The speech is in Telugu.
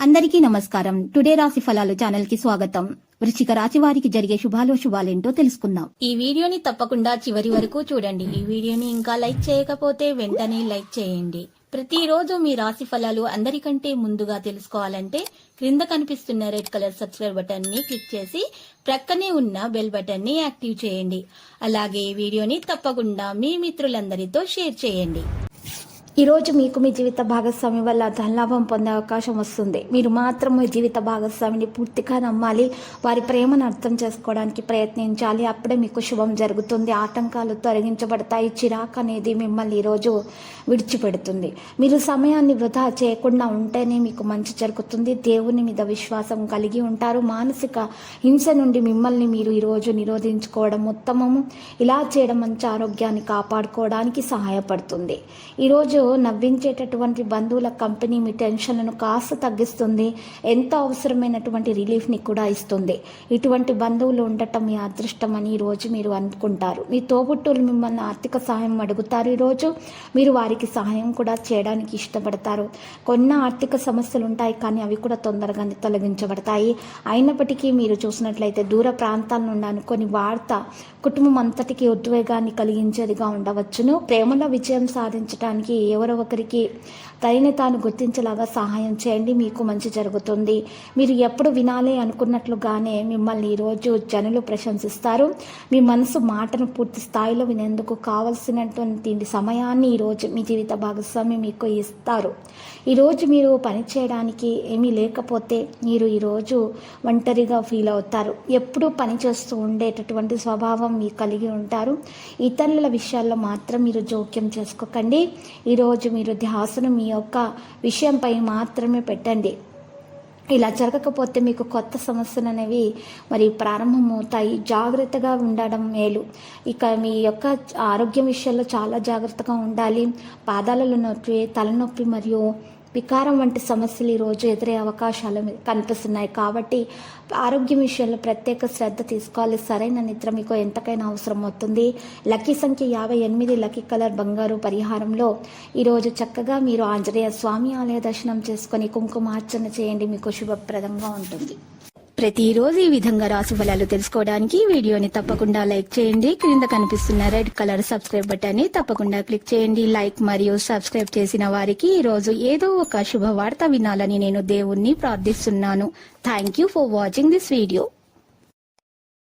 అందరికీ నమస్కారం. టుడే రాశి ఫలాలు ఛానల్ కి స్వాగతం. వృశ్చిక రాశి వారికి జరిగే శుభాలేంటో తెలుసుకుందాం. ఈ వీడియోని తప్పకుండా చివరి వరకు చూడండి. ఈ వీడియోని ఇంకా లైక్ చేయకపోతే వెంటనే లైక్ చేయండి. ప్రతిరోజు మీ రాశి ఫలాలు అందరికంటే ముందుగా తెలుసుకోవాలంటే క్రింద కనిపిస్తున్న రెడ్ కలర్ సబ్స్క్రైబ్ బటన్ ని క్లిక్ చేసి ప్రక్కనే ఉన్న బెల్ బటన్ ని యాక్టివ్ చేయండి. అలాగే ఈ వీడియోని తప్పకుండా మీ మిత్రులందరితో షేర్ చేయండి. ఈ రోజు మీకు మీ జీవిత భాగస్వామి వల్ల ధనలాభం పొందే అవకాశం వస్తుంది. మీరు మాత్రం మీ జీవిత భాగస్వామిని పూర్తిగా నమ్మాలి. వారి ప్రేమను అర్థం చేసుకోవడానికి ప్రయత్నించాలి. అప్పుడే మీకు శుభం జరుగుతుంది. ఆటంకాలు తొలగించబడతాయి. చిరాకు అనేది మిమ్మల్ని ఈరోజు విడిచిపెడుతుంది. మీరు సమయాన్ని వృధా చేయకుండా ఉంటేనే మీకు మంచి జరుగుతుంది. దేవుని మీద విశ్వాసం కలిగి ఉంటారు. మానసిక హింస నుండి మిమ్మల్ని మీరు ఈరోజు నిరోధించుకోవడం ఉత్తమము. ఇలా చేయడం మంచి ఆరోగ్యాన్ని కాపాడుకోవడానికి సహాయపడుతుంది. ఈరోజు నవ్వించేటటువంటి బంధువుల కంపెనీ మీ టెన్షన్లను కాస్త తగ్గిస్తుంది. ఎంతో అవసరమైనటువంటి రిలీఫ్ని కూడా ఇస్తుంది. ఇటువంటి బంధువులు ఉండటం మీ అదృష్టం అని ఈరోజు మీరు అనుకుంటారు. మీ తోబుట్టువులు మిమ్మల్ని ఆర్థిక సహాయం అడుగుతారు. ఈరోజు మీరు వారికి సహాయం కూడా చేయడానికి ఇష్టపడతారు. కొన్ని ఆర్థిక సమస్యలు ఉంటాయి, కానీ అవి కూడా తొందరగానే తొలగించబడతాయి. అయినప్పటికీ మీరు చూసినట్లయితే దూర ప్రాంతాల నుండి అనుకొని వార్త కుటుంబం అంతటికీ ఉద్వేగాన్ని కలిగించేదిగా ఉండవచ్చును. ప్రేమలో విజయం సాధించడానికి ఎవరో ఒకరికి తనని తాను గుర్తించేలాగా సహాయం చేయండి. మీకు మంచి జరుగుతుంది. మీరు ఎప్పుడు వినాలి అనుకున్నట్లుగానే మిమ్మల్ని ఈరోజు జనులు ప్రశంసిస్తారు. మీ మనసు మాటను పూర్తి స్థాయిలో వినేందుకు కావలసినటువంటి సమయాన్ని ఈరోజు మీ జీవిత భాగస్వామి మీకు ఇస్తారు. ఈరోజు మీరు పని చేయడానికి ఏమీ లేకపోతే మీరు ఈరోజు ఒంటరిగా ఫీల్ అవుతారు. ఎప్పుడూ పని చేస్తూ ఉండేటటువంటి స్వభావం మీకు కలిగి ఉంటారు. ఇతరుల విషయాల్లో మాత్రం మీరు జోక్యం చేసుకోకండి. ఈరోజు మీరు ధ్యాసను మీ యొక్క విషయంపై మాత్రమే పెట్టండి. ఇలా జరగకపోతే మీకు కొత్త సమస్యలు అనేవి ప్రారంభమవుతాయి. జాగ్రత్తగా ఉండడం మేలు. ఇక మీ యొక్క ఆరోగ్యం విషయంలో చాలా జాగ్రత్తగా ఉండాలి. పాదాలలో నొప్పి, తలనొప్పి మరియు వికారం వంటి సమస్యలు ఈరోజు ఎదురే అవకాశాలు కనిపిస్తున్నాయి. కాబట్టి ఆరోగ్యం విషయంలో ప్రత్యేక శ్రద్ధ తీసుకోవాలి. సరైన నిద్ర మీకు ఎంతకైనా అవసరం అవుతుంది. లక్కీ సంఖ్య 58. లక్కీ కలర్ బంగారు. పరిహారంలో ఈరోజు చక్కగా మీరు ఆంజనేయ స్వామి ఆలయ దర్శనం చేసుకొని కుంకుమార్చన చేయండి. మీకు శుభప్రదంగా ఉంటుంది. ప్రతిరోజు ఈ విధంగా రాశి ఫలాలు తెలుసుకోవడానికి వీడియోని తప్పకుండా లైక్ చేయండి. క్రింద కనిపిస్తున్న రెడ్ కలర్ సబ్స్క్రైబ్ బటన్ ని తప్పకుండా క్లిక్ చేయండి. లైక్ మరియు సబ్స్క్రైబ్ చేసిన వారికి ఈ రోజు ఏదో ఒక శుభవార్త వినాలని నేను దేవుణ్ణి ప్రార్థిస్తున్నాను. Thank you for watching this video.